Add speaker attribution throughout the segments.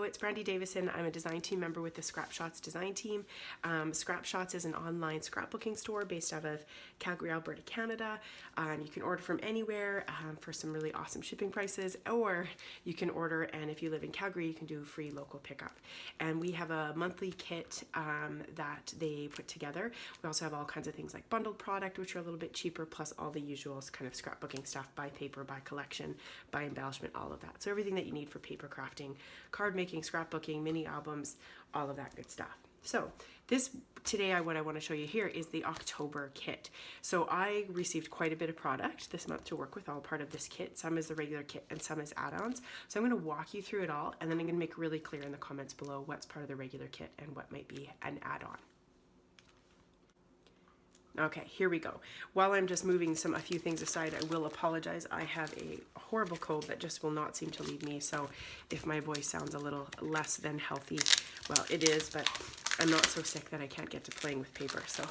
Speaker 1: it's Brandy Davison. I'm a design team member with the Scrap Shotz design team. Scrap Shotz is an online scrapbooking store based out of Calgary, Alberta, Canada. And you can order from anywhere for some really awesome shipping prices, or you can order, and if you live in Calgary, you can do free local pickup. And we have a monthly kit that they put together. We also have all kinds of things like bundled product, which are a little bit cheaper, plus all the usual kind of scrapbooking stuff, by paper, by collection, by embellishment, all of that. So everything that you need for paper crafting, card making, scrapbooking, mini albums, all of that good stuff. So today what I want to show you here is the October kit. So I received quite a bit of product this month to work with, all part of this kit. Some is the regular kit and some is add-ons. So I'm going to walk you through it all, and then I'm going to make really clear in the comments below what's part of the regular kit and what might be an add-on. Okay, here we go. While I'm just moving a few things aside, I will apologize. I have a horrible cold that just will not seem to leave me, so if my voice sounds a little less than healthy, well, it is, but I'm not so sick that I can't get to playing with paper, so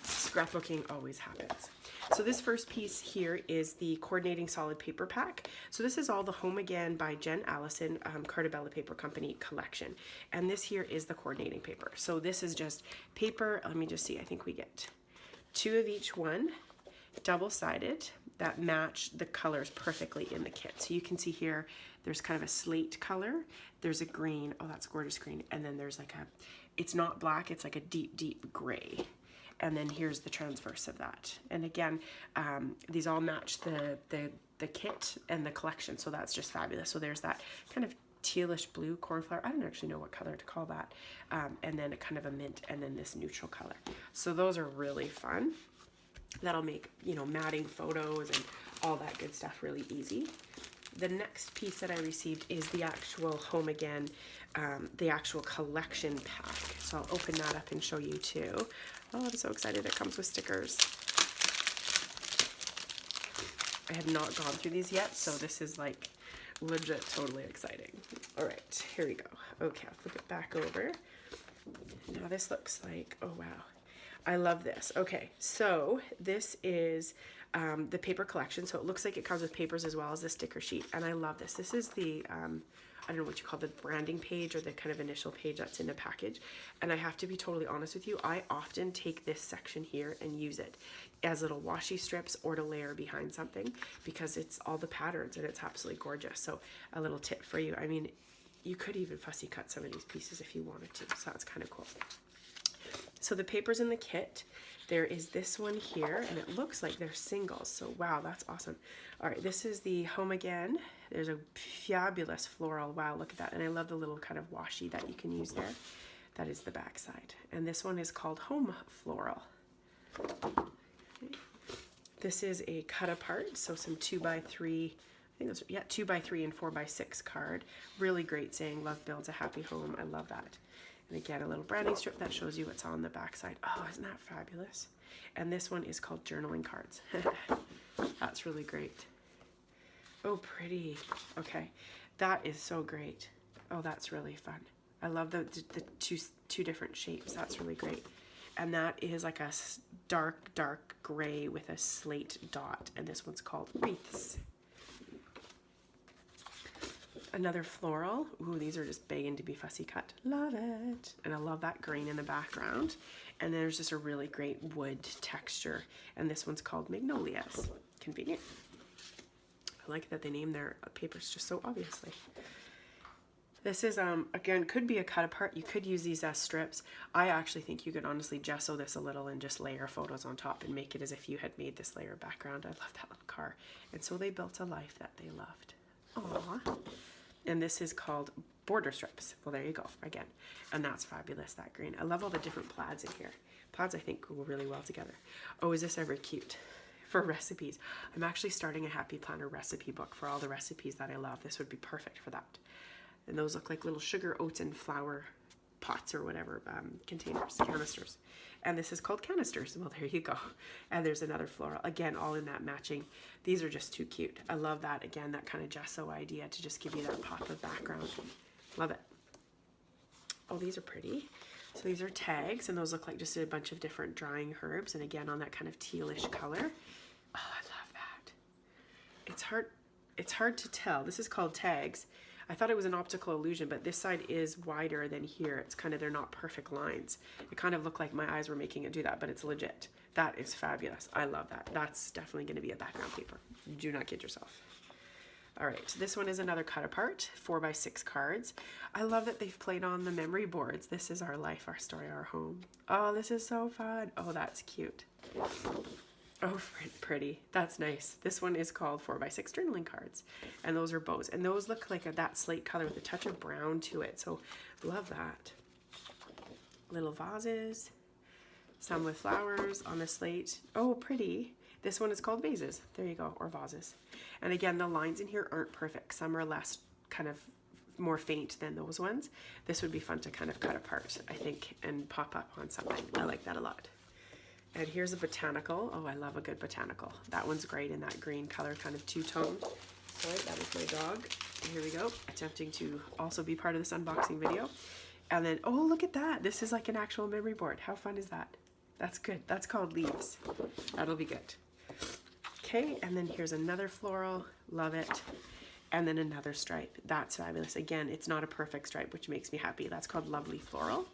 Speaker 1: scrapbooking always happens. So this first piece here is the Coordinating Solid Paper Pack. So this is all the Home Again by Jen Allison, Carta Bella Paper Company collection. And this here is the coordinating paper. So this is just paper, let me just see, I think we get 2 of each one, double-sided, that match the colors perfectly in the kit. So you can see here, there's kind of a slate color, there's a green, oh that's gorgeous green, and then there's like it's not black, it's like a deep, deep gray. And then here's the transverse of that. And again, these all match the kit and the collection, so that's just fabulous. So there's that kind of tealish blue cornflower, I don't actually know what color to call that, and then a kind of a mint, and then this neutral color. So those are really fun. That'll make, you know, matting photos and all that good stuff really easy. The next piece that I received is the actual Home Again, the actual collection pack. So I'll open that up and show you too. Oh, I'm so excited. It comes with stickers. I have not gone through these yet, so this is like legit totally exciting. All right, here we go. Okay, I'll flip it back over. Now this looks like, oh wow. I love this. Okay, so this is the paper collection. So it looks like it comes with papers as well as the sticker sheet. And I love this. This is the, I don't know what you call the branding page, or the kind of initial page that's in the package. And I have to be totally honest with you, I often take this section here and use it as little washi strips or to layer behind something, because it's all the patterns and it's absolutely gorgeous. So a little tip for you. I mean, you could even fussy cut some of these pieces if you wanted to. So that's kind of cool. So the papers in the kit, there is this one here, and it looks like they're singles. So wow, that's awesome. All right, this is the Home Again. There's a fabulous floral. Wow, look at that. And I love the little kind of washi that you can use there. That is the back side. And this one is called Home Floral. Okay. This is a cut apart, so some 2x3, I think those are, yeah, 2x3 and 4x6 card. Really great saying, love builds a happy home. I love that. And again, a little branding strip that shows you what's on the back side. Oh, isn't that fabulous? And this one is called Journaling Cards. That's really great. Oh, pretty. Okay, that is so great. Oh, that's really fun. I love the two different shapes. That's really great. And that is like a dark, dark gray with a slate dot. And this one's called Wreaths. Another floral. Ooh, these are just begging to be fussy cut. Love it. And I love that green in the background. And there's just a really great wood texture. And this one's called Magnolias. Convenient. I like that they name their papers just so obviously. This is, again, could be a cut apart. You could use these as strips. I actually think you could honestly gesso this a little and just layer photos on top and make it as if you had made this layer background. I love that little car. And so they built a life that they loved. Aww. And this is called Border Strips. Well, there you go, again. And that's fabulous, that green. I love all the different plaids in here. Plaids, I think, go really well together. Oh, is this ever cute? For recipes. I'm actually starting a Happy Planner recipe book for all the recipes that I love. This would be perfect for that. And those look like little sugar, oats, and flour pots or whatever, containers, canisters. And this is called Canisters. Well, there you go. And there's another floral. Again, all in that matching. These are just too cute. I love that, again, that kind of gesso idea to just give you that pop of background. Love it. Oh, these are pretty. So these are tags, and those look like just a bunch of different drying herbs, and again, on that kind of tealish color. Oh, I love that. It's hard to tell. This is called tags. I thought it was an optical illusion, but this side is wider than here. It's kind of, they're not perfect lines. It kind of looked like my eyes were making it do that, but it's legit. That is fabulous. I love that. That's definitely going to be a background paper. Do not kid yourself. All right, this one is another cut apart, 4x6 cards. I love that they've played on the memory boards. This is our life, our story, our home. Oh, this is so fun. Oh, that's cute. Oh, pretty. That's nice. This one is called 4x6 journaling cards, and those are bows. And those look like that slate color with a touch of brown to it, so love that. Little vases, some with flowers on the slate. Oh, pretty. This one is called Vases. There you go, or Vases. And again, the lines in here aren't perfect. Some are less kind of more faint than those ones. This would be fun to kind of cut apart, I think, and pop up on something. I like that a lot. And here's a botanical. Oh, I love a good botanical. That one's great in that green color, kind of two-toned. Sorry, that is my dog. Here we go, attempting to also be part of this unboxing video. And then, oh, look at that. This is like an actual memory board. How fun is that? That's good. That's called Leaves. That'll be good. Okay, and then here's another floral. Love it. And then another stripe. That's fabulous. Again, it's not a perfect stripe, which makes me happy. That's called Lovely Floral.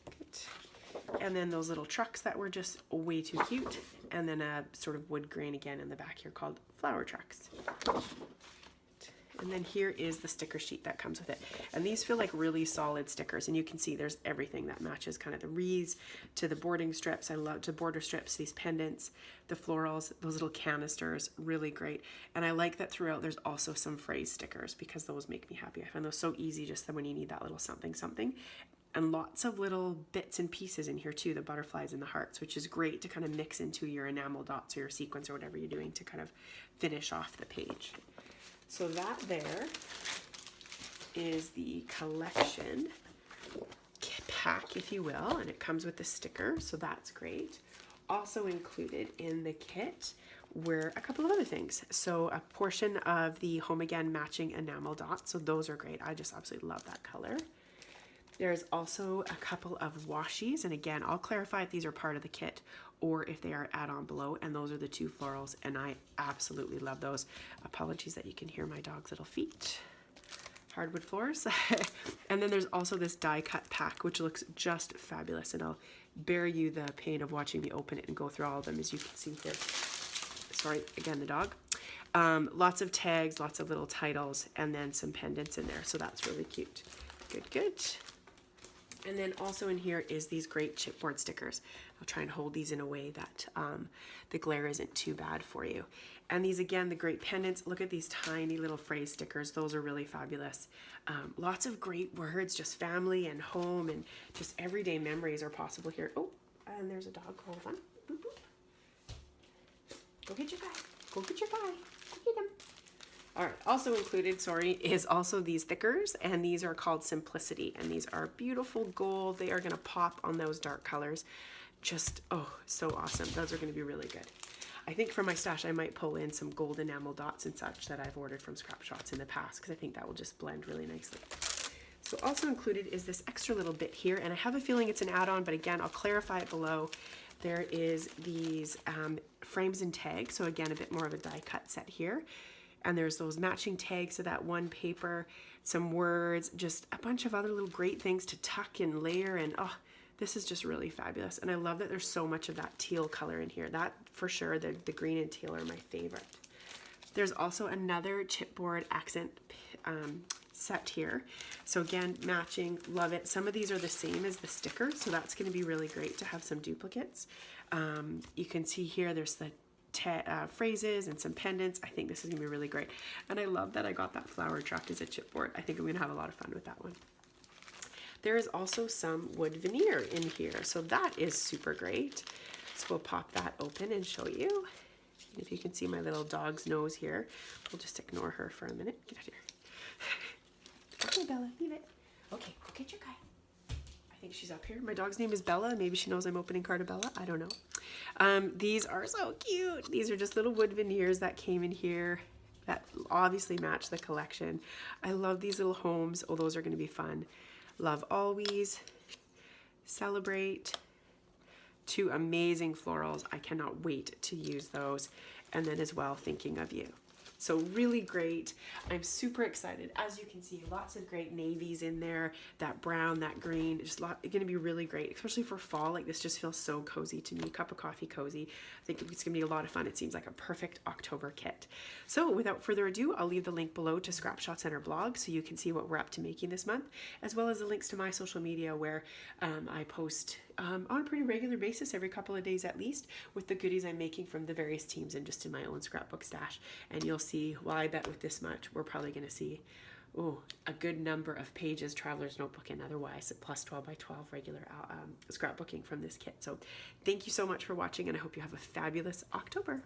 Speaker 1: Good. And then those little trucks that were just way too cute. And then a sort of wood grain again in the back here called Flower Trucks. And then here is the sticker sheet that comes with it. And these feel like really solid stickers. And you can see there's everything that matches, kind of the wreaths to the boarding strips. I love to border strips, these pendants, the florals, those little canisters, really great. And I like that throughout there's also some phrase stickers because those make me happy. I find those so easy just when you need that little something, something. And lots of little bits and pieces in here too, the butterflies and the hearts, which is great to kind of mix into your enamel dots or your sequins or whatever you're doing to kind of finish off the page. So that there is the collection pack, if you will, and it comes with the sticker, so that's great. Also included in the kit were a couple of other things. So a portion of the Home Again matching enamel dots, so those are great. I just absolutely love that color. There's also a couple of washies, and again, I'll clarify if these are part of the kit or if they are add-on below, and those are the two florals, and I absolutely love those. Apologies that you can hear my dog's little feet. Hardwood floors. And then there's also this die cut pack, which looks just fabulous, and I'll bear you the pain of watching me open it and go through all of them, as you can see here. Sorry, again, the dog. Lots of tags, lots of little titles, and then some pendants in there, so that's really cute. Good, good. And then also in here is these great chipboard stickers. I'll try and hold these in a way that the glare isn't too bad for you. And these, again, the great pendants. Look at these tiny little phrase stickers. Those are really fabulous. Lots of great words, just family and home and just everyday memories are possible here. Oh, and there's a dog. Hold on. Boop, boop. Go get your guy. Go get your guy. Go get him. All right, also included, sorry, is also these stickers, and these are called Simplicity, and these are beautiful gold. They are gonna pop on those dark colors. Just, oh, so awesome. Those are gonna be really good. I think for my stash, I might pull in some gold enamel dots and such that I've ordered from Scrap Shotz in the past, because I think that will just blend really nicely. So also included is this extra little bit here, and I have a feeling it's an add-on, but again, I'll clarify it below. There is these frames and tags, so again, a bit more of a die cut set here. And there's those matching tags to that one paper, some words, just a bunch of other little great things to tuck and layer. And oh, this is just really fabulous. And I love that there's so much of that teal color in here. That for sure, the green and teal are my favorite. There's also another chipboard accent set here. So again, matching, love it. Some of these are the same as the sticker, so that's going to be really great to have some duplicates. You can see here there's the phrases and some pendants. I think this is gonna be really great, and I love that I got that flower truck as a chipboard. I think I'm gonna have a lot of fun with that one. There is also some wood veneer in here, so that is super great. So we'll pop that open and show you. And if you can see my little dog's nose here, we'll just ignore her for a minute. Get out here. Okay, Bella, leave it. Okay, go get your guy. I think she's up here. My dog's name is Bella. Maybe she knows I'm opening Carta Bella. I don't know. These are so cute. These are just little wood veneers that came in here that obviously match the collection. I love these little homes. Oh, those are going to be fun. Love always. Celebrate. Two amazing florals. I cannot wait to use those. And then as well, thinking of you. So really great. I'm super excited. As you can see, lots of great navies in there, that brown, that green, just going to be really great, especially for fall. Like this just feels so cozy to me, cup of coffee cozy. I think it's going to be a lot of fun. It seems like a perfect October kit. So without further ado, I'll leave the link below to Scrap Shotz and our blog so you can see what we're up to making this month, as well as the links to my social media where I post on a pretty regular basis, every couple of days at least, with the goodies I'm making from the various teams and just in my own scrapbook stash. And you'll see, well, I bet with this much, we're probably going to see a good number of pages, Traveler's Notebook and otherwise, plus 12 by 12 regular scrapbooking from this kit. So thank you so much for watching, and I hope you have a fabulous October.